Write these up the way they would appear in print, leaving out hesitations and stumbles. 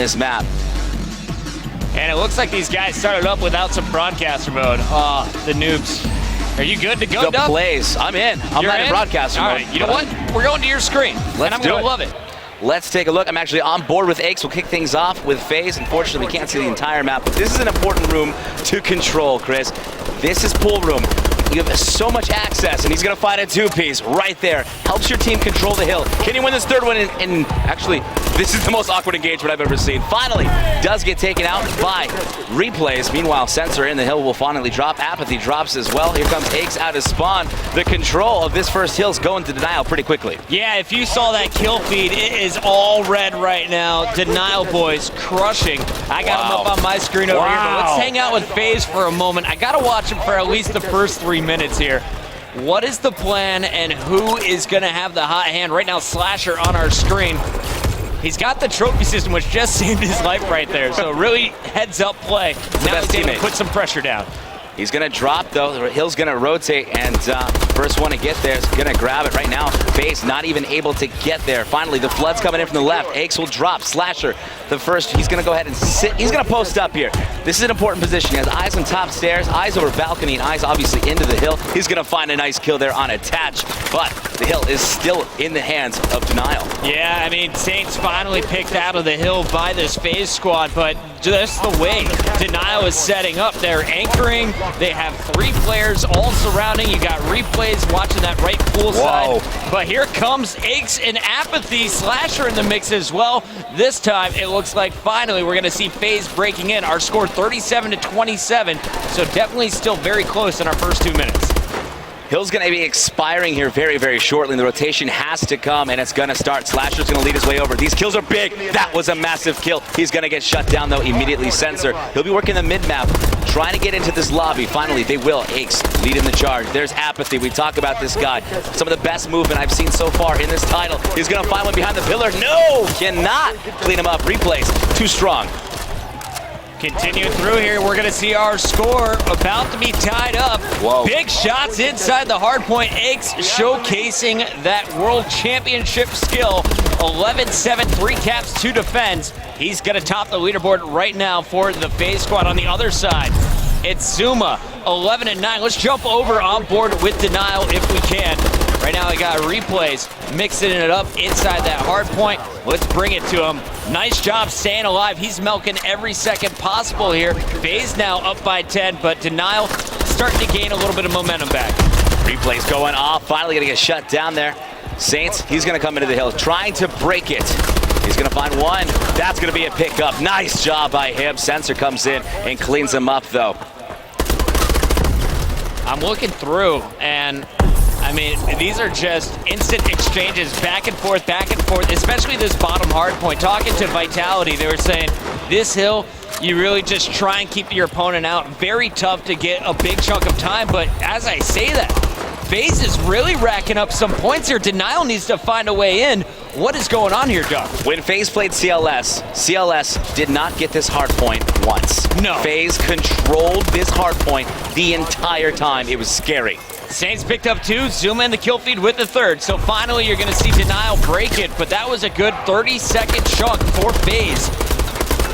this map. And it looks like these guys started up without some broadcaster mode. The noobs. Are you good to go, The Dub? plays. I'm in. I'm not in broadcaster mode. All right, you know what? We're going to your screen, and I'm going to love it. Let's take a look. I'm actually on board with Aches. We'll kick things off with Faze. Unfortunately, we can't see the entire map, but this is an important room to control, Chris. This is pool room. You have so much access, and he's going to find a two-piece right there. Helps your team control the hill. Can he win this third one? And actually, this is the most awkward engagement I've ever seen. Finally, does get taken out by replays. Meanwhile, Sensor in the hill will finally drop. Apathy drops as well. Here comes Aches out of spawn. The control of this first hill's going to Denial pretty quickly. Yeah, if you saw that kill feed, it is all red right now. Denial boys crushing. I got him up on my screen over here, but let's hang out with Faze for a moment. I got to watch him for at least the first 3 minutes here. What is the plan and who is going to have the hot hand? Right now, Slasher on our screen. He's got the trophy system, which just saved his life right there. So really heads up play. Now he's able to put some pressure down. He's going to drop, though. The hill's going to rotate, and first one to get there is going to grab it right now. Faze not even able to get there. Finally, the flood's coming in from the left. Aches will drop. Slasher, the first. He's going to go ahead and sit. He's going to post up here. This is an important position. He has eyes on top stairs, eyes over balcony, and eyes obviously into the hill. He's going to find a nice kill there on attach, but the hill is still in the hands of Denial. Yeah, I mean, Saints finally picked out of the hill by this Faze squad, but just the way Denial is setting up, they're anchoring. They have 3 players all surrounding. You got replays watching that right pool side. But here comes Aches and Apathy. Slasher in the mix as well. This time, it looks like finally we're going to see Faze breaking in. Our score 37-27, so definitely still very close in our first 2 minutes. Hill's going to be expiring here very, very shortly. The rotation has to come, and it's going to start. Slasher's going to lead his way over. These kills are big. That was a massive kill. He's going to get shut down, though, immediately. Sensor. He'll be working the mid-map, trying to get into this lobby. Finally, they will. Aches leading the charge. There's Apathy. We talk about this guy. Some of the best movement I've seen so far in this title. He's going to find one behind the pillar. No! Cannot clean him up. Replays. Too strong. Continue through here, we're gonna see our score about to be tied up. Big shots inside the hard point. Aches showcasing that world championship skill. 11-7, 3 caps, 2 defense. He's gonna top the leaderboard right now for the Faze squad. On the other side, it's Zuma, 11-9. Let's jump over on board with Denial if we can. Right now, they got replays, mixing it up inside that hard point. Let's bring it to him. Nice job staying alive. He's milking every second possible here. Faze now up by 10, but Denial starting to gain a little bit of momentum back. Replays going off. Finally going to get shut down there. Saints, he's going to come into the hill, trying to break it. He's going to find one. That's going to be a pickup. Nice job by him. Sensor comes in and cleans him up, though. I'm looking through, and I mean, these are just instant exchanges, back and forth, especially this bottom hard point. Talking to Vitality, they were saying, this hill, you really just try and keep your opponent out. Very tough to get a big chunk of time, but as I say that, Faze is really racking up some points here. Denial needs to find a way in. What is going on here, Doug? When Faze played CLS did not get this hard point once. No. Faze controlled this hard point the entire time. It was scary. Saints picked up 2, Zuma in the kill feed with the 3rd. So finally you're gonna see Denial break it, but that was a good 30-second chunk for Faze.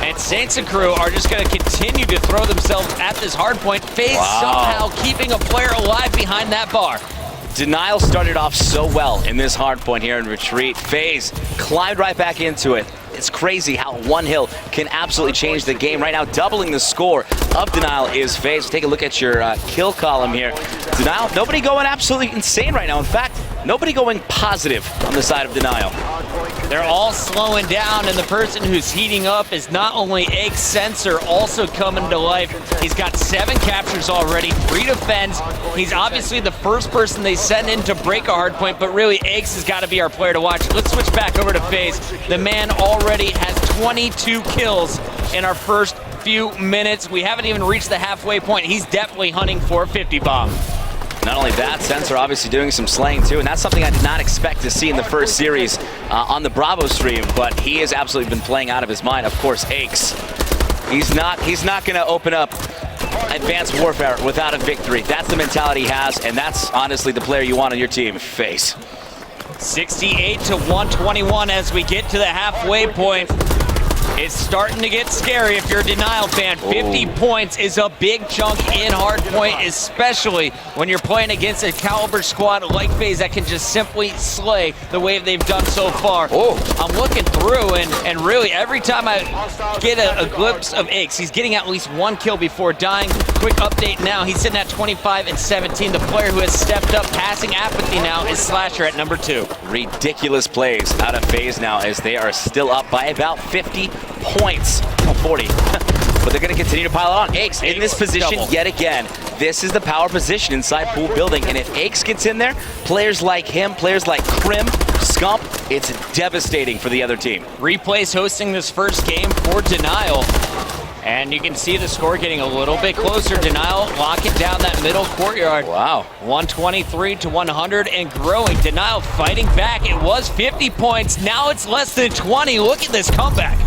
And Saints and crew are just gonna continue to throw themselves at this hard point. Faze somehow keeping a player alive behind that bar. Denial started off so well in this hard point here in retreat. Faze climbed right back into it. It's crazy how one hill can absolutely change the game. Right now, doubling the score of Denial is Faze. Take a look at your kill column here. Denial, nobody going absolutely insane right now. In fact, nobody going positive on the side of Denial. They're all slowing down, and the person who's heating up is not only Aches, Sensor also coming to life. He's got 7 captures already, 3 defends. He's obviously the first person they send in to break a hard point, but really Aches has got to be our player to watch. Let's switch back over to Faze. The man already has 22 kills in our first few minutes. We haven't even reached the halfway point. He's definitely hunting for a 50 bomb. Not only that, Sensor obviously doing some slaying too, and that's something I did not expect to see in the first series on the Bravo stream, but he has absolutely been playing out of his mind. Of course, Aches. He's not going to open up Advanced Warfare without a victory. That's the mentality he has, and that's honestly the player you want on your team, Faze. 68-121 as we get to the halfway point. It's starting to get scary if you're a Denial fan. 50 points is a big chunk in hardpoint, especially when you're playing against a caliber squad like Faze that can just simply slay the way they've done so far. I'm looking through, and really every time I get a glimpse of Aches, he's getting at least one kill before dying. Quick update now, he's sitting at 25 and 17. The player who has stepped up passing Apathy now is Slasher at number 2. Ridiculous plays out of Faze now as they are still up by about 50 points. 40. But they're going to continue to pile it on. Aches in this position yet again. This is the power position inside Pool Building, and if Aches gets in there, players like him, players like Krim, Scump, it's devastating for the other team. Replay's hosting this first game for Denial. And you can see the score getting a little bit closer. Denial locking down that middle courtyard. Wow. 123 to 100 and growing. Denial fighting back. It was 50 points. Now it's less than 20. Look at this comeback.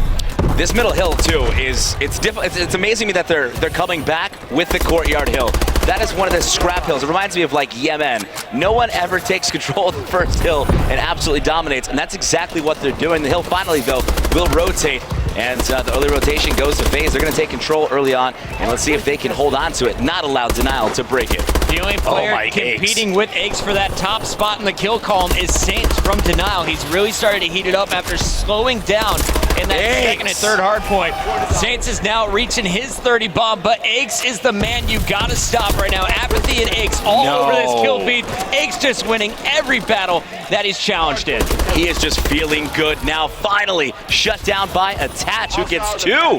This middle hill too it's amazing me that they're coming back with the courtyard hill. That is one of the scrap hills. It reminds me of like Yemen. No one ever takes control of the first hill and absolutely dominates, and that's exactly what they're doing. The hill finally though will rotate, and the early rotation goes to Faze. They're going to take control early on, and let's see if they can hold on to it. Not allow Denial to break it. The only player competing with Aches for that top spot in the kill column is Saints from Denial. He's really started to heat it up after slowing down in that second and third hard point. Saints is now reaching his 30 bomb, but Aches is the man you gotta stop right now. Apathy and Aches all over this kill feed. Aches just winning every battle that he's challenged in. He is just feeling good now. Finally shut down by Attach, who gets 2.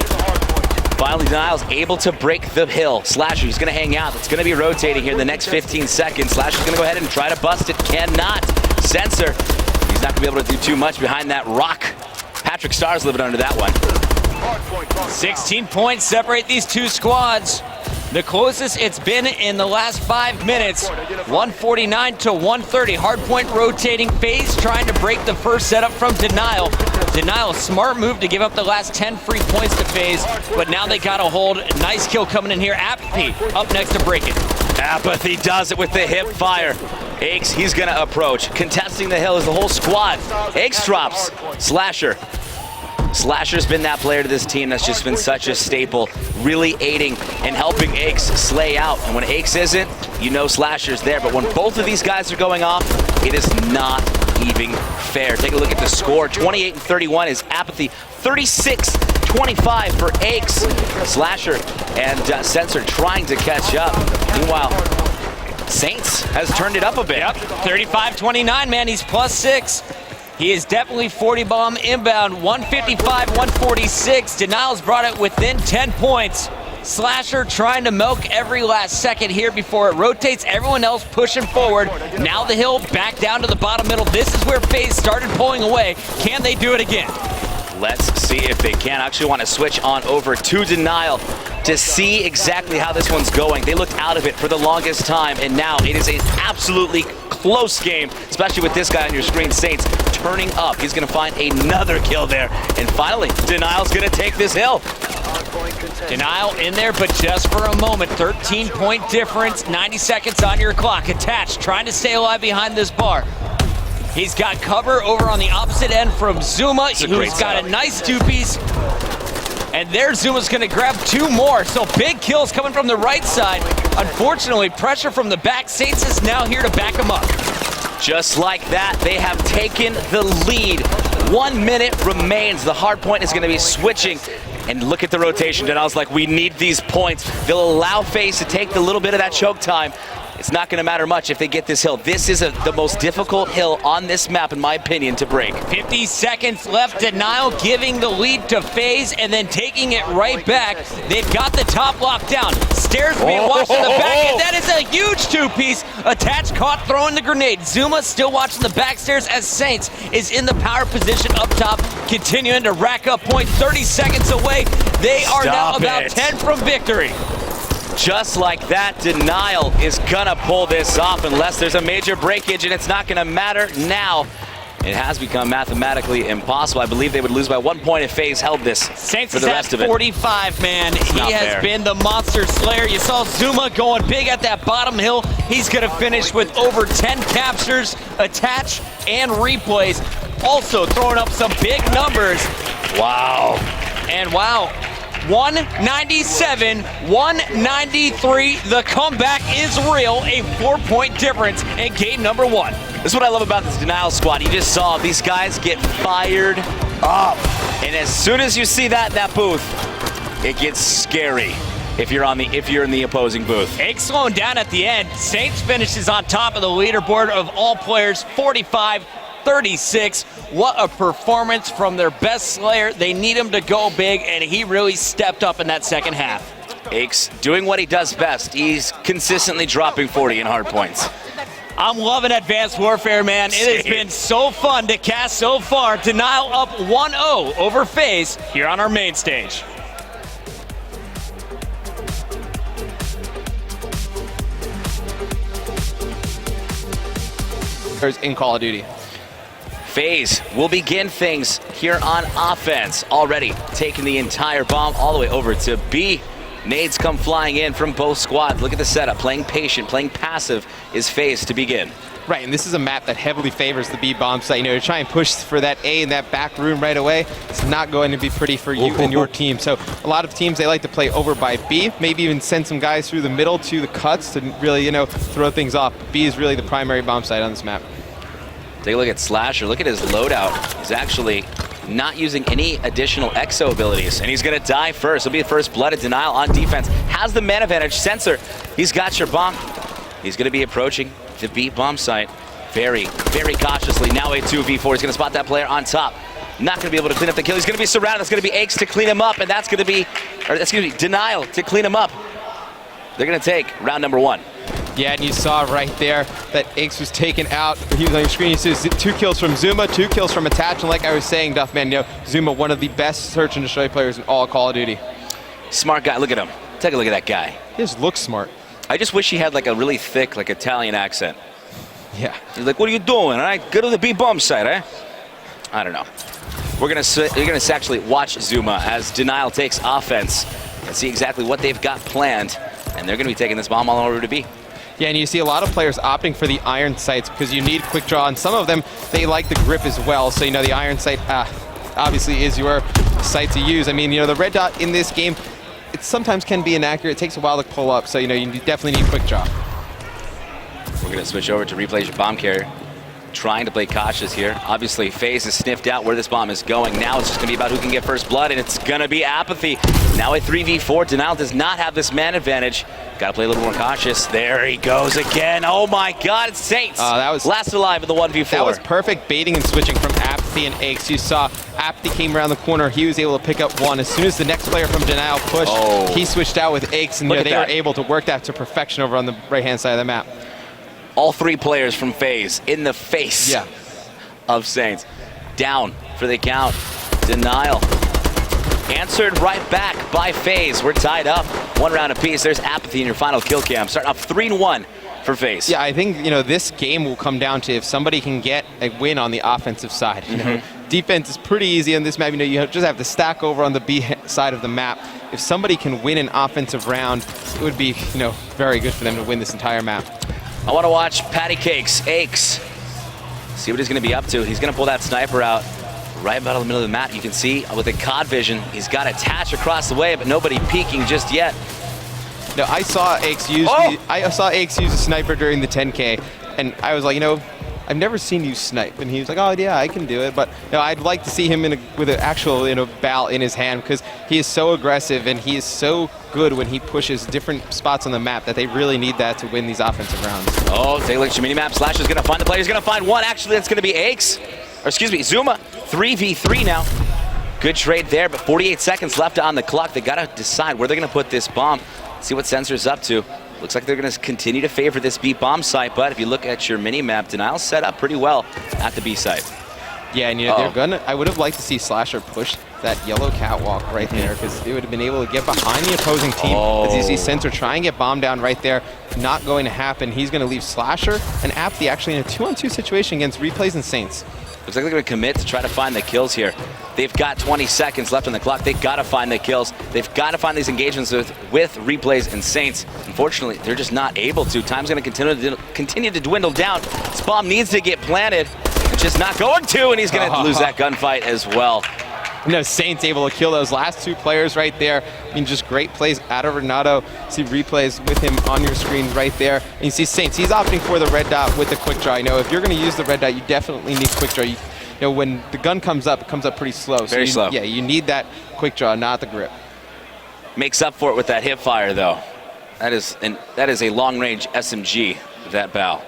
Finally, Denial's able to break the hill. Slasher, he's going to hang out. It's going to be rotating here in the next 15 seconds. Slasher's going to go ahead and try to bust it. Cannot. Sensor, he's not going to be able to do too much behind that rock. Patrick Starr's living under that one. 16 points separate these two squads. The closest it's been in the last 5 minutes, 149 to 130. Hardpoint rotating. Faze trying to break the first setup from Denial. Denial, smart move to give up the last 10 free points to Faze, but now they got a hold. Nice kill coming in here. Apathy up next to break it. Apathy does it with the hip fire. Aches, he's going to approach. Contesting the hill is the whole squad. Aches drops. Slasher. Slasher's been that player to this team that's just been such a staple, really aiding and helping Aches slay out. And when Aches isn't, you know Slasher's there. But when both of these guys are going off, it is not even fair. Take a look at the score. 28 and 31 is Apathy. 36-25 for Aches. Slasher and Sensor trying to catch up. Meanwhile, Saints has turned it up a bit. Yep, 35-29, man. He's +6. He is definitely 40 bomb inbound, 155, 146. Denial's brought it within 10 points. Slasher trying to milk every last second here before it rotates. Everyone else pushing forward. Now the hill back down to the bottom middle. This is where Faze started pulling away. Can they do it again? Let's see if they can. I actually want to switch on over to Denial to see exactly how this one's going. They looked out of it for the longest time, and now it is an absolutely close game, especially with this guy on your screen, Saints, turning up. He's going to find another kill there. And finally, Denial's going to take this hill. Denial in there, but just for a moment. 13-point difference, 90 seconds on your clock. Attached, trying to stay alive behind this bar. He's got cover over on the opposite end from Zuma, who's got a nice two-piece. And there Zuma's going to grab 2 more. So big kills coming from the right side. Unfortunately, pressure from the back. Saints is now here to back him up. Just like that, they have taken the lead. 1 minute remains. The hard point is going to be switching. And look at the rotation. Denial's like, we need these points. They'll allow Faze to take the little bit of that choke time. It's not going to matter much if they get this hill. This is the most difficult hill on this map, in my opinion, to break. 50 seconds left. Denial giving the lead to Faze and then taking it right back. They've got the top locked down. Stairs being watched in the back, and that is a huge two-piece. Attached, caught, throwing the grenade. Zuma still watching the back stairs as Saints is in the power position up top, continuing to rack up points. 30 seconds away. They are now about 10 from victory. Just like that, Denial is gonna pull this off unless there's a major breakage, and it's not gonna matter now. It has become mathematically impossible. I believe they would lose by 1 point if Faze held this Saints for the rest of it. 45, man. He has been the monster slayer. You saw Zuma going big at that bottom hill. He's gonna finish with over 10 captures, attach, and replays. Also throwing up some big numbers. Wow. And wow, 197, 193. The comeback is real. A 4-point difference in game number 1. This is what I love about this Denial squad. You just saw these guys get fired up. And as soon as you see that in that booth, it gets scary if you're in the opposing booth. Egg slowing down at the end. Saints finishes on top of the leaderboard of all players, 45-36. What a performance from their best Slayer. They need him to go big, and he really stepped up in that second half. Aches doing what he does best. He's consistently dropping 40 in hard points. I'm loving Advanced Warfare, man. It has been so fun to cast so far. Denial up 1-0 over Faze here on our main stage. In Call of Duty. Faze will begin things here on offense. Already taking the entire bomb all the way over to B. Nades come flying in from both squads. Look at the setup. Playing patient, playing passive is Faze to begin. Right, and this is a map that heavily favors the B bomb site. You know, to try and push for that A in that back room right away, it's not going to be pretty for you and your team. So a lot of teams, they like to play over by B, maybe even send some guys through the middle to the cuts to really, you know, throw things off. B is really the primary bomb site on this map. Take a look at Slasher. Look at his loadout. He's actually not using any additional exo abilities, and he's going to die first. He'll be the first blood at Denial on defense. Has the man advantage. Sensor, he's got your bomb. He's going to be approaching the B bomb site very, very cautiously. Now a 2v4. He's going to spot that player on top. Not going to be able to clean up the kill. He's going to be surrounded. That's going to be Aches to clean him up, and that's going to be, Denial to clean him up. They're going to take round number 1. Yeah, and you saw right there that Aches was taken out. He was on your screen. You see 2 kills from Zuma, 2 kills from Attach. And like I was saying, Duffman, you know, Zuma, one of the best search and destroy players in all Call of Duty. Smart guy. Look at him. Take a look at that guy. He just looks smart. I just wish he had like a really thick, like Italian accent. Yeah. He's like, what are you doing? All right, go to the B bomb site, eh? I don't know. You're gonna actually watch Zuma as Denial takes offense and see exactly what they've got planned, and they're gonna be taking this bomb all over to B. Yeah, and you see a lot of players opting for the iron sights because you need quick draw, and some of them, they like the grip as well. So, you know, the iron sight obviously is your sight to use. I mean, you know, the red dot in this game, it sometimes can be inaccurate. It takes a while to pull up, so, you know, you definitely need quick draw. We're going to switch over to replays your bomb carrier. Trying to play cautious here. Obviously, Faze has sniffed out where this bomb is going. Now it's just going to be about who can get first blood, and it's going to be Apathy. Now a 3v4. Denial does not have this man advantage. Got to play a little more cautious. There he goes again. Oh my God, it's Saints. That was last alive in the 1v4. That was perfect baiting and switching from Apathy and Aches. You saw Apathy came around the corner. He was able to pick up one. As soon as the next player from Denial pushed, he switched out with Aches, and you know, they were able to work that to perfection over on the right-hand side of the map. All 3 players from Faze in the face of Saints. Down for the count. Denial. Answered right back by Faze. We're tied up. 1 round apiece. There's Apathy in your final kill cam. Starting off 3-1 for Faze. Yeah, I think, you know, this game will come down to if somebody can get a win on the offensive side. You know, defense is pretty easy on this map. You know, you just have to stack over on the B side of the map. If somebody can win an offensive round, it would be, you know, very good for them to win this entire map. I want to watch Patty Cakes, Aches. See what he's going to be up to. He's going to pull that sniper out right about in the middle of the map. You can see with the COD vision, he's got Attach across the way, but nobody peeking just yet. No, I saw Aches use a sniper during the 10K, and I was like, you know, I've never seen you snipe. And he was like, oh yeah, I can do it. But you know, I'd like to see him with an actual, you know, bal in his hand, because he is so aggressive and he is so good when he pushes different spots on the map that they really need that to win these offensive rounds. Oh, take a look at your mini-map. Slash is going to find the player. He's going to find one. Actually, that's going to be Aches. Or excuse me, Zuma. 3v3 now. Good trade there, but 48 seconds left on the clock. They got to decide where they're going to put this bomb. See what Sensor's up to. Looks like they're going to continue to favor this B bomb site, but if you look at your mini-map, Denial's set up pretty well at the B site. Yeah, and you know, they're gonna. I would have liked to see Slasher push that yellow catwalk right there, because they would have been able to get behind the opposing team. As you see Sensor try and get bomb down right there. Not going to happen. He's going to leave Slasher and Apathy actually in a 2-on-2 situation against Replays and Saints. Looks like they're going to commit to try to find the kills here. They've got 20 seconds left on the clock. They've got to find the kills. They've got to find these engagements with Replays and Saints. Unfortunately, they're just not able to. Time's going to continue to dwindle down. This bomb needs to get planted. It's just not going to, and he's going to lose that gunfight as well. Saints able to kill those last two players right there. I mean, just great plays out of Renato. See replays with him on your screen right there. And you see Saints, he's opting for the red dot with the quick draw. If you're going to use the red dot, you definitely need quick draw. When the gun comes up, it comes up pretty slow. Very slow. Yeah, you need that quick draw, not the grip. Makes up for it with that hip fire, though. That is a long-range SMG, that bow.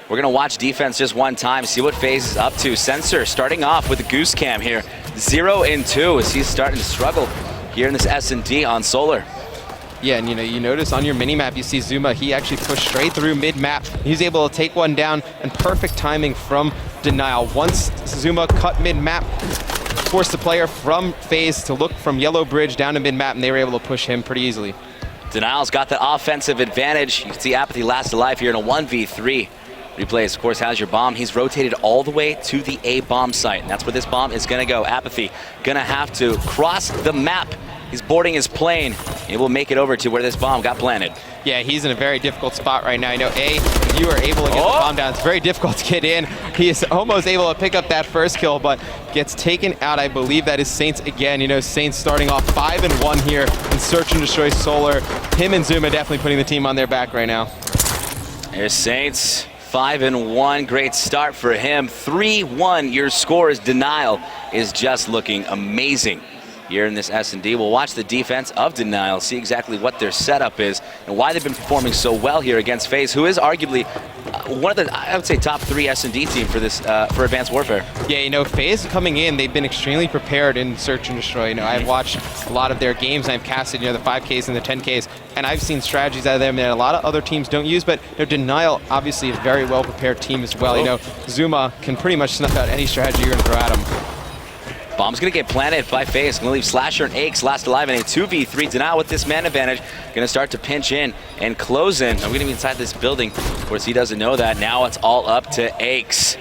We're going to watch defense just one time, see what Faze is up to. Sensor starting off with the goose cam here. 0-2 as he's starting to struggle here in this S&D on Solar. Yeah, and you notice on your mini-map, you see Zuma, he actually pushed straight through mid-map. He's able to take one down, and perfect timing from Denial. Once Zuma cut mid-map, forced the player from Faze to look from Yellow Bridge down to mid-map, and they were able to push him pretty easily. Denial's got the offensive advantage. You can see Apathy last alive here in a 1v3. Replays, of course, has your bomb. He's rotated all the way to the A bomb site, and that's where this bomb is going to go. Apathy going to have to cross the map. He's boarding his plane. He will make it over to where this bomb got planted. Yeah, he's in a very difficult spot right now. If you are able to get the bomb down, it's very difficult to get in. He is almost able to pick up that first kill, but gets taken out. I believe that is Saints again. Saints starting off 5-1 here in Search and Destroy Solar. Him and Zuma definitely putting the team on their back right now. There's Saints. 5-1, great start for him. 3-1, your score is Denial is just looking amazing here in this S&D. We'll watch the defense of Denial, see exactly what their setup is and why they've been performing so well here against Faze, who is arguably one of the, I would say, top 3 S&D team for this for Advanced Warfare. Yeah, Faze coming in, they've been extremely prepared in Search and Destroy. I've watched a lot of their games. I've casted, the 5Ks and the 10Ks, and I've seen strategies out of them that a lot of other teams don't use. But Denial, obviously, is a very well prepared team as well. Zuma can pretty much snuff out any strategy you're going to throw at him. Bomb's going to get planted by Faze. Going to leave Slasher and Aches last alive in a 2v3. Denial with this man advantage. Going to start to pinch in and close in. Now, we're going to be inside this building. Of course, he doesn't know that. Now it's all up to Aches.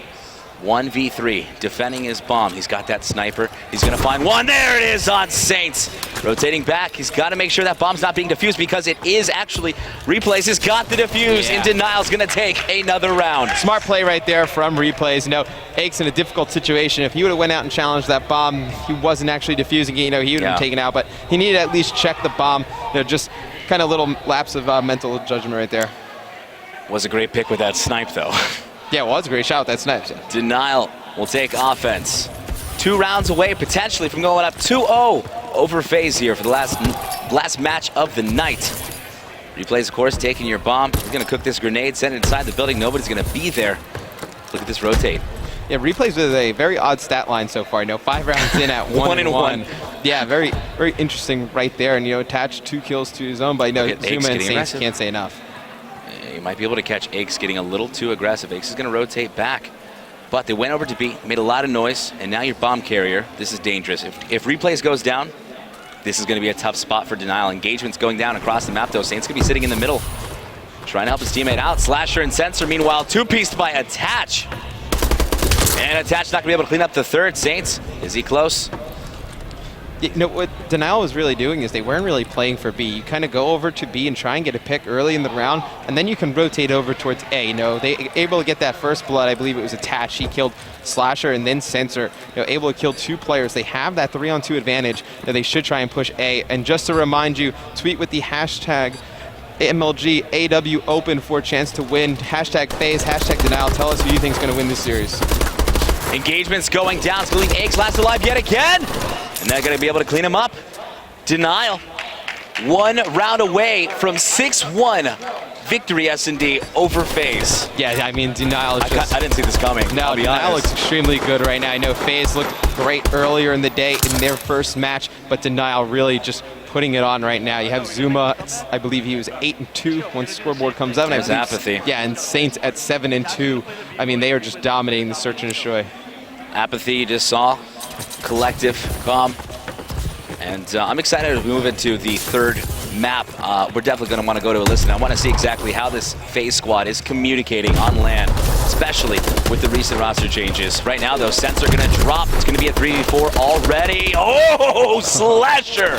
1v3, defending his bomb. He's got that sniper. He's going to find one. There it is on Saints. Rotating back. He's got to make sure that bomb's not being defused because it is actually. Replays has got the defuse, and Denial's going to take another round. Smart play right there from Replays. Aches in a difficult situation. If he would have went out and challenged that bomb, he wasn't actually defusing it. He would have been taken out, but he needed to at least check the bomb. Just kind of little lapse of mental judgment right there. Was a great pick with that snipe, though. Yeah, it was a great shot with that snipe. Denial will take offense. 2 rounds away, potentially, from going up 2-0 over Faze here for the last match of the night. Replays, of course, taking your bomb. He's going to cook this grenade, send it inside the building. Nobody's going to be there. Look at this rotate. Yeah, Replays with a very odd stat line so far. 5 rounds in at 1-1. Yeah, very, very interesting right there. And, attached 2 kills to his own. But, Zuma and Saints can't say enough. You might be able to catch Aches getting a little too aggressive. Aches is going to rotate back. But they went over to B, made a lot of noise, and now your bomb carrier. This is dangerous. If Replays goes down, this is going to be a tough spot for Denial. Engagement's going down across the map, though. Saints going to be sitting in the middle, trying to help his teammate out. Slasher and Sensor, meanwhile, 2-pieced by Attach. And Attach not going to be able to clean up the third. Saints, is he close? What Denial was really doing is they weren't really playing for B. You kind of go over to B and try and get a pick early in the round, and then you can rotate over towards A. They able to get that first blood. I believe it was Attach. He killed Slasher and then Sensor. Able to kill 2 players. They have that 3-on-2 advantage. They should try and push A. And just to remind you, tweet with the hashtag MLG AW Open for a chance to win. Hashtag Faze, hashtag Denial. Tell us who you think is going to win this series. Engagement's going down. It's going to leave Aches last alive yet again. And they're going to be able to clean him up. Denial, 1 round away from 6-1 victory S&D over Faze. Yeah, I mean, Denial is just... I didn't see this coming. No, Denial looks extremely good right now. I know Faze looked great earlier in the day in their first match, but Denial really just putting it on right now. You have Zuma, I believe he was 8-2 once the scoreboard comes up. There's Apathy. Yeah, and Saints at 7-2. I mean, they are just dominating the Search and Destroy. Apathy, you just saw. Collective bomb. And I'm excited to move into the third map. We're definitely going to want to go to a listen. I want to see exactly how this Faze squad is communicating on LAN, especially with the recent roster changes. Right now, though, Sensor going to drop. It's going to be a 3v4 already. Oh, Slasher!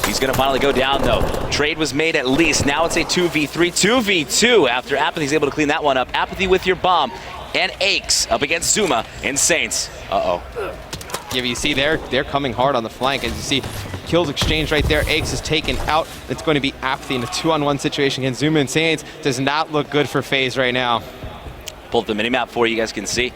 He's going to finally go down, though. Trade was made at least. Now it's a 2v3, 2v2 after Apathy's able to clean that one up. Apathy with your bomb. And Aches up against Zuma and Saints. Uh-oh. Yeah, but you see they're coming hard on the flank. As you see, kills exchange right there. Aches is taken out. It's going to be Apathy in a 2-on-1 situation against Zuma and Saints. Does not look good for Faze right now. Pulled the minimap for you guys can see.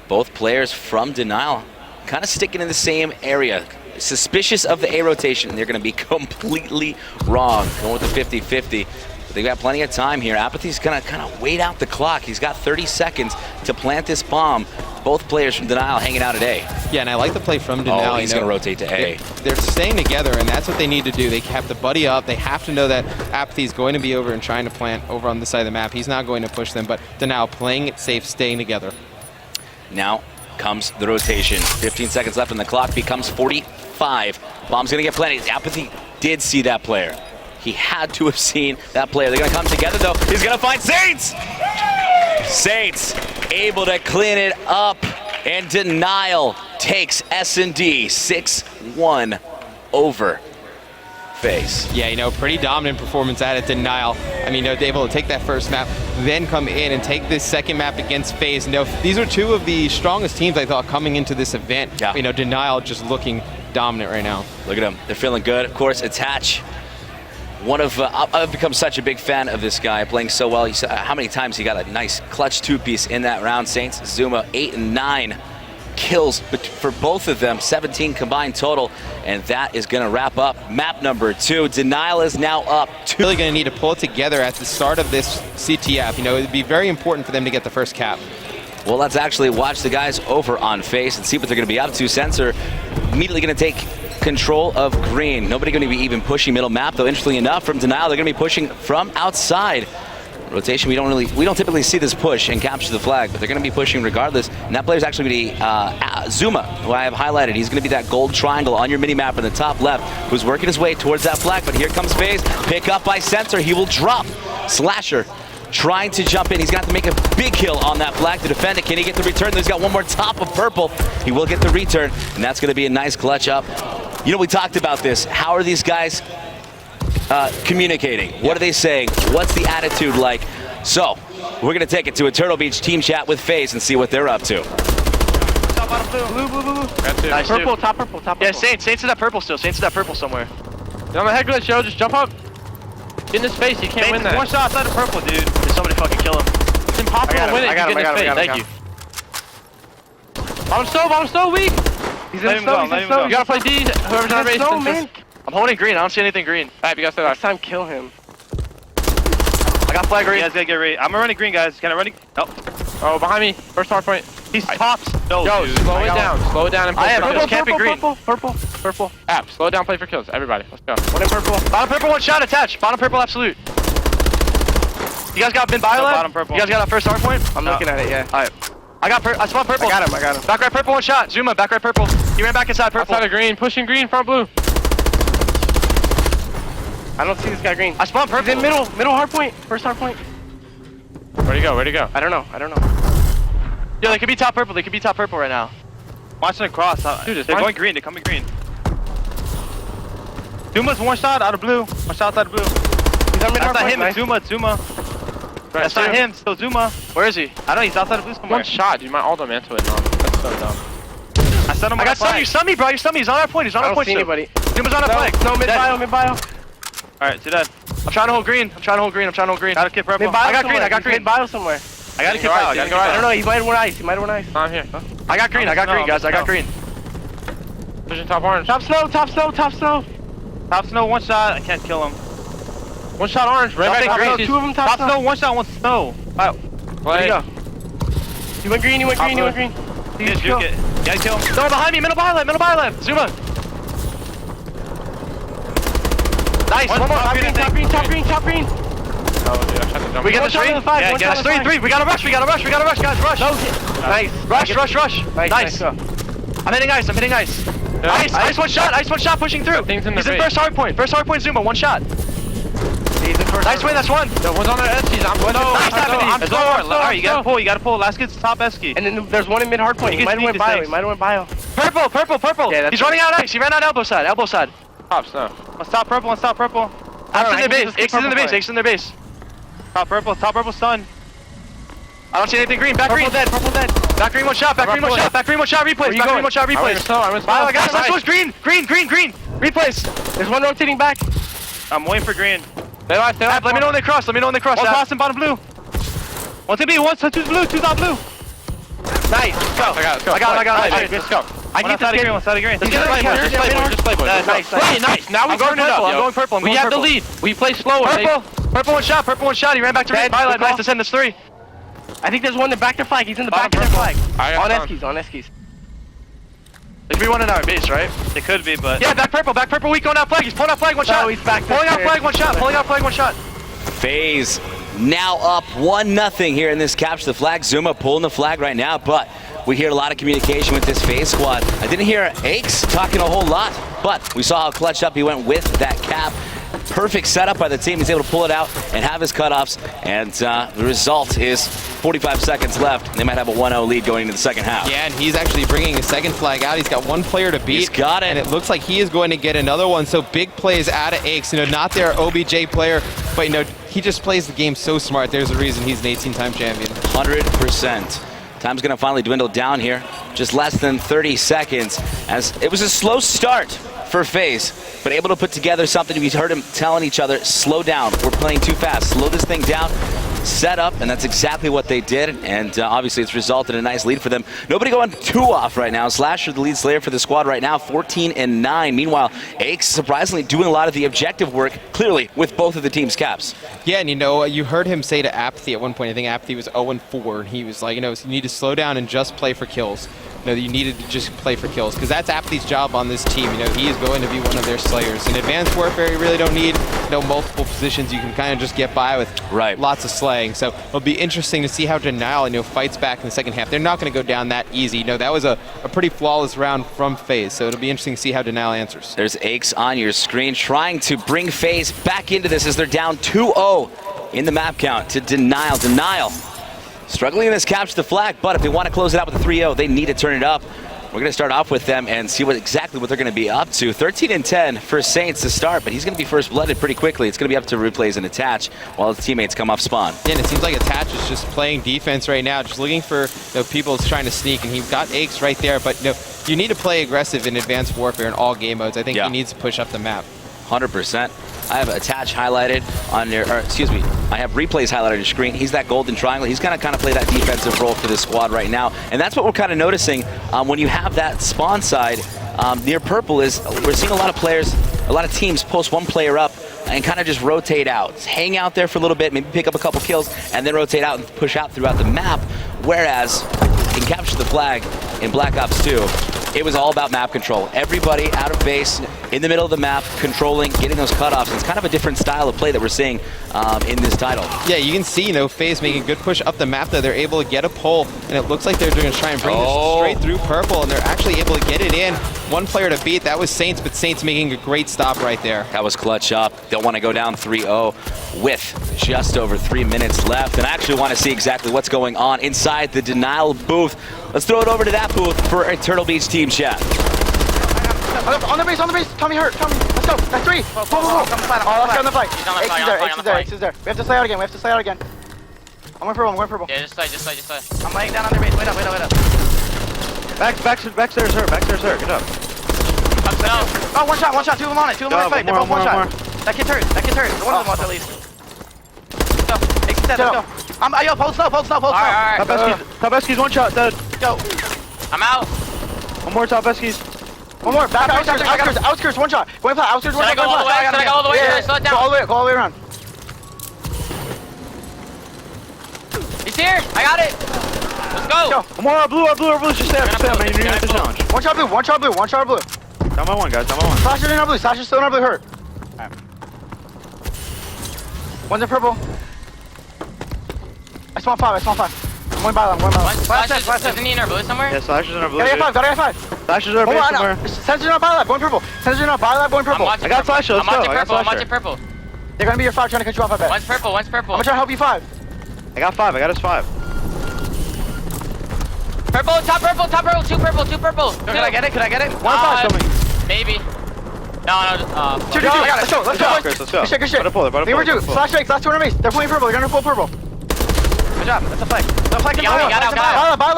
Both players from Denial kind of sticking in the same area. Suspicious of the A rotation. They're going to be completely wrong. Going with the 50-50. They've got plenty of time here. Apathy's going to kind of wait out the clock. He's got 30 seconds to plant this bomb. Both players from Denial hanging out at A. Yeah, and I like the play from Denial. Oh, he's going to rotate to A. They're staying together, and that's what they need to do. They have to buddy up. They have to know that Apathy is going to be over and trying to plant over on this side of the map. He's not going to push them, but Denial playing it safe, staying together. Now comes the rotation. 15 seconds left on the clock, becomes 45. Bomb's going to get planted. Apathy did see that player. He had to have seen that player. They're going to come together, though. He's going to find Saints! Saints able to clean it up, and Denial takes S&D 6-1 over Faze. Yeah, pretty dominant performance out of Denial. I mean, they're able to take that first map, then come in and take this second map against Faze. These are two of the strongest teams, I thought, coming into this event. Yeah. Denial just looking dominant right now. Look at them. They're feeling good. Of course, it's Hatch. I've become such a big fan of this guy, playing so well. How many times he got a nice clutch two-piece in that round. Saints, Zuma, 8 and 9 kills for both of them, 17 combined total, and that is going to wrap up map number 2. Denial is now up 2. Really going to need to pull it together at the start of this CTF. It would be very important for them to get the first cap. Well, let's actually watch the guys over on Faze and see what they're going to be up to. Sensor immediately going to take control of green. Nobody going to be even pushing middle map, though. Interestingly enough, from Denial, they're going to be pushing from outside. Rotation, we don't typically see this push and capture the flag, but they're going to be pushing regardless. And that player's actually going to be Zuma, who I have highlighted. He's going to be that gold triangle on your mini-map in the top left, who's working his way towards that flag. But here comes Faze, pick up by Sensor. He will drop. Slasher trying to jump in. He's got to make a big kill on that flag to defend it. Can he get the return? He's got one more top of purple. He will get the return, and that's going to be a nice clutch up. We talked about this. How are these guys communicating? What are they saying? What's the attitude like? So, we're going to take it to a Turtle Beach team chat with Faze and see what they're up to. Top bottom blue. Nice, purple, top purple. Yeah, Saints in that purple still. Saints in that purple somewhere. Get on the head glitch, yo. Just jump up. Get in his face. You can't win that. One shot outside of purple, dude. Did somebody fucking kill him? It's impossible to win it. I got him. Thank you. Bottom stove, weak. He's in stove. You gotta play D. Whoever's on base. I'm holding green. I don't see anything green. Alright, you gotta stay there. Next time, kill him. I got flag green. You guys gotta get ready. I'm running green, guys. Can I run? Oh. Oh, behind me. First hard point. He's tops. No, Yo, dude. slow it down. Slow it down and play for kills. Camping green. Purple. App, slow it down, play for kills. Everybody, let's go. One in purple. Bottom purple, one shot attached. Bottom purple, absolute. You guys got bin bio lab? Bottom purple. You guys got that first hard point? I'm looking at it, yeah. Alright. I spawned purple. I got him. Back right purple, one shot. Zuma, back right purple. He ran back inside purple. Outside of green, pushing green, front blue. I don't see this guy green. I spawned purple. He's in middle hard point. First hard point. Where'd he go? I don't know. Yo, they could be top purple. Right now. Watching across. Dude, they're going green. They're coming green. Zuma's one shot out of blue. One shot out of blue. He's on mid hard That's not point. him. Nice. It's Zuma. That's not him. Still Zuma. Where is he? I don't know. He's outside of blue somewhere. One shot, dude. My ultimate into it. No, that's so dumb. I sent him. I got stun. You stun me, bro. You stun me. He's on our point. I don't see anybody. Zuma's on our flag. No, mid bio. Alright, see that. I'm trying to hold green. Gotta kick purple. I got green. Mid bio somewhere. I gotta kick out. I don't know. He might have won ice. I'm here. I got green, guys. I got green. Pushing top orange. Top snow. Top snow, one shot. I can't kill him. One shot orange. Right back Top green. snow. Two of them top Top snow, one shot, one snow. Wow. Where'd he go? You went green. You gotta kill him. No, behind me. Middle bio left. Zuma. Nice. One more. Top green. Oh, dude, I'm trying to jump. We get the three? Yeah, get us 3-3. We gotta rush, guys. Rush. Nice. Rush. Nice. I'm hitting ice. Ice one shot pushing through. He's in first hard point. Zuma, one shot. Nice win, that's one. The one's on the edge. I'm There's one more. Alright, you gotta pull. Last kid's top esky. And then there's one in mid hard point. He might have went bio. Purple. Yeah, he's running out ice. He ran out elbow side. Top snow. Let's stop purple. Ape's in their base. Top purple stun. I don't see anything green. Back green. Dead. Purple dead. Back green, one shot. Back green, one shot. Back green, one shot. Replays. Back green, one shot. Replays. Wow, guys, let's push green. Green. Replays. There's one rotating back. I'm waiting for green. Stay alive. Let me know when they cross. One cross in bottom blue. One to B. Two's blue. Two's out blue. Nice. Let's go. I got it. Let's go. I need to green. One side of green. Just play, boys. Nice. Now we going purple. up. I'm going purple. We have the lead. We play slower. Purple one shot. He ran back to red. Byline. Nice to send us 3. I think there's one in the back to flag. He's in the back of their flag. On Eskies. There should be one in our base, right? It could be, but... Yeah, back purple. We going out flag. He's pulling out flag. One shot. he's back. Pulling out flag. One shot. Faze now up 1-0 here in this capture the flag. Zuma pulling the flag right now, but we hear a lot of communication with this Faze squad. I didn't hear Aches talking a whole lot, but we saw how clutched up he went with that cap. Perfect setup by the team. He's able to pull it out and have his cutoffs, and the result is 45 seconds left. They might have a 1-0 lead going into the second half. Yeah, and he's actually bringing his second flag out. He's got one player to beat. He's got it. And it looks like he is going to get another one. So big plays out of Aches. Not their OBJ player, but he just plays the game so smart. There's a reason he's an 18-time champion. 100%. Time's going to finally dwindle down here. Just less than 30 seconds. As it was a slow start for Faze, but able to put together something. We heard him telling each other, slow down. We're playing too fast. Slow this thing down. Set up, and that's exactly what they did, and obviously it's resulted in a nice lead for them. Nobody going too off right now. Slasher, the lead slayer for the squad right now, 14-9. Meanwhile, Aches surprisingly doing a lot of the objective work, clearly, with both of the team's caps. Yeah, and you heard him say to Apathy at one point, I think Apathy was 0-4, and he was like, you need to slow down and just play for kills. You needed to just play for kills, because that's Apathy's job on this team. He is going to be one of their slayers. In Advanced Warfare, you really don't need multiple positions. You can kind of just get by with lots of slaying. So it'll be interesting to see how Denial fights back in the second half. They're not going to go down that easy. That was a pretty flawless round from Faze, so it'll be interesting to see how Denial answers. There's Aches on your screen trying to bring Faze back into this as they're down 2-0 in the map count to Denial. Denial struggling in this capture the flag, but if they want to close it out with a 3-0, they need to turn it up. We're going to start off with them and see exactly what they're going to be up to. 13-10 for Saints to start, but he's going to be first blooded pretty quickly. It's going to be up to Replays and Attach while his teammates come off spawn. Yeah, and it seems like Attach is just playing defense right now, just looking for people trying to sneak, and he's got Aches right there, but you need to play aggressive in Advanced Warfare in all game modes. I think he needs to push up the map. 100%. I have Attach highlighted on your, I have Replays highlighted on your screen. He's that golden triangle. He's gonna kind of play that defensive role for this squad right now. And that's what we're kind of noticing when you have that spawn side near purple is we're seeing a lot of players, a lot of teams post one player up and kind of just rotate out. Hang out there for a little bit, maybe pick up a couple kills, and then rotate out and push out throughout the map. Whereas in Capture the Flag in Black Ops 2, it was all about map control. Everybody out of base, in the middle of the map, controlling, getting those cutoffs. It's kind of a different style of play that we're seeing in this title. Yeah, you can see, Faze making a good push up the map there. They're able to get a pull, and it looks like they're going to try and bring this straight through purple, and they're actually able to get it in. One player to beat, that was Saints, but Saints making a great stop right there. That was clutch up. Don't want to go down 3-0 with just over 3 minutes left, and I actually want to see exactly what's going on inside the Denial booth. Let's throw it over to that booth for a Turtle Beach team chat. On the base, Tommy hurt, Tommy, let's go, that's 3, go. Oh, let's go on the fight. X is there. We have to slay out again, I'm going purple. Yeah, just slay. I'm laying down on their base, wait up. Backstairs hurt, good job. Oh, one shot, 2 of them on it, they're both one shot. That kid's hurt, one of them was at least. Let's go, X is dead, let's go. Yo, hold slow. Alright. Top Eskies, one shot, dead. Go. I'm out. One more Top Eskies. One more, back outskirts, one shot. Going flat, outskirts, one shot. Should I go all the way? Slow it down. Go all the way around. He's here. I got it. Let's go. One more, our blue, just stay up, man. You need the challenge. One shot blue. Down by one, guys, down by one. Slasher's in our blue, Slasher's still in our blue, hurt. Right. One's in purple. I spawn 5. I'm going by them, Slasher's in our blue somewhere? Yeah, Slasher's in our blue. Gotta get 5. Slasher's in our base somewhere. Sensor's in our bio lab, going purple. I got Slasher, let's go. I'm watching purple. They're gonna be your 5 trying to cut you off, I bet. One's purple. I'm gonna try to help you 5. I got 5, I got us 5. Purple, top purple, 2 purple. Could I get it? 1 5 coming. Maybe. No. Two, let's go. Let's go. Good shit. Better pull it. Slasher X, last 2 on our base. They're pulling purple, they're gonna pull purple. Good job. That's a flag. No flag.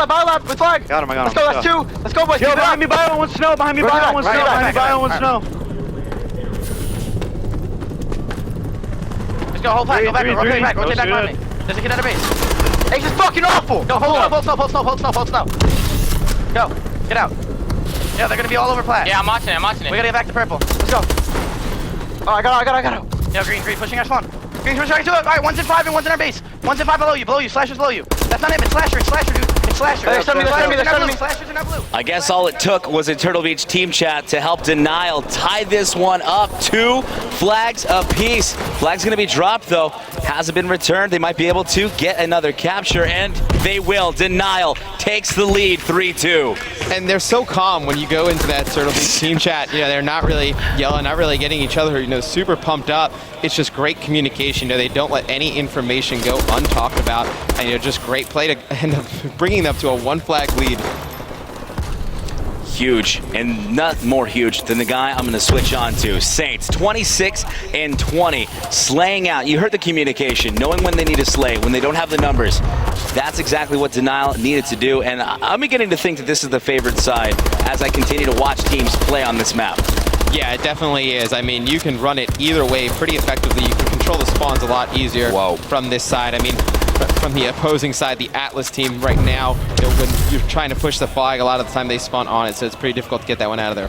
Bottle up with flag. Got him, I got him. Let's go, that's two. Let's go, boys. Yo, behind me, bio, one snow. Behind me, bio, one snow. Behind me, bio, one snow. Let's go, hold flag. Go back. Rotate back. Rotate back behind me. There's a kid at a base. Ace is fucking awful. Go, hold snow. Go. Get out. Yeah, they're gonna be all over plat. Yeah, I'm watching it. We gotta get back to purple. Let's go. Oh, I got it. Yo, green pushing our spawn. Green pushing right to it. Alright, one's in 5 and one's in our base. One's in 5 below you, Slasher's below you. That's not him, it's Slasher, dude. It's Slasher. They're sending me. Slashers in our blue. I guess all it took was a Turtle Beach team chat to help Denial tie this one up. 2 flags apiece. Flag's gonna be dropped though. Hasn't been returned. They might be able to get another capture, and they will. Denial takes the lead 3-2. And they're so calm when you go into that Turtle Beach team chat. You know, they're not really yelling, not really getting each other, you know, super pumped up. It's just great communication. You know, they don't let any information go untalked about. And, you know, just great play to end up bringing them to a 1 flag lead. Huge, and not more huge than the guy I'm going to switch on to. Saints, 26 and 20, slaying out. You heard the communication, knowing when they need to slay, when they don't have the numbers. That's exactly what Denial needed to do, and I'm beginning to think that this is the favored side as I continue to watch teams play on this map. Yeah, it definitely is. I mean, you can run it either way pretty effectively. You can control the spawns a lot easier from this side. I mean, from the opposing side, the Atlas team right now, you know, when you're trying to push the flag, a lot of the time they spawn on it, so it's pretty difficult to get that one out of there.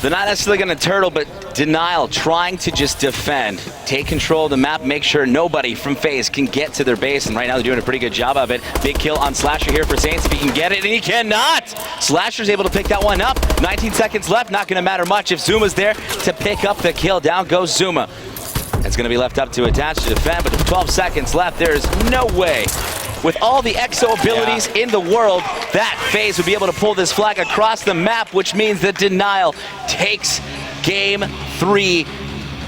They're not necessarily going to turtle, but Denial trying to just defend, take control of the map, make sure nobody from Faze can get to their base, and right now they're doing a pretty good job of it. Big kill on Slasher here for Saints if he can get it, and he cannot! Slasher's able to pick that one up. 19 seconds left, not going to matter much if Zuma's there to pick up the kill. Down goes Zuma. It's going to be left up to Attach to defend, but with 12 seconds left, there is no way, with all the EXO abilities in the world, that Faze would be able to pull this flag across the map, which means that Denial takes Game 3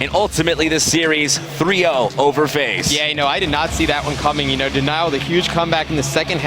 and ultimately the series 3-0 over Faze. Yeah, you know, I did not see that one coming. You know, Denial with a huge comeback in the second half.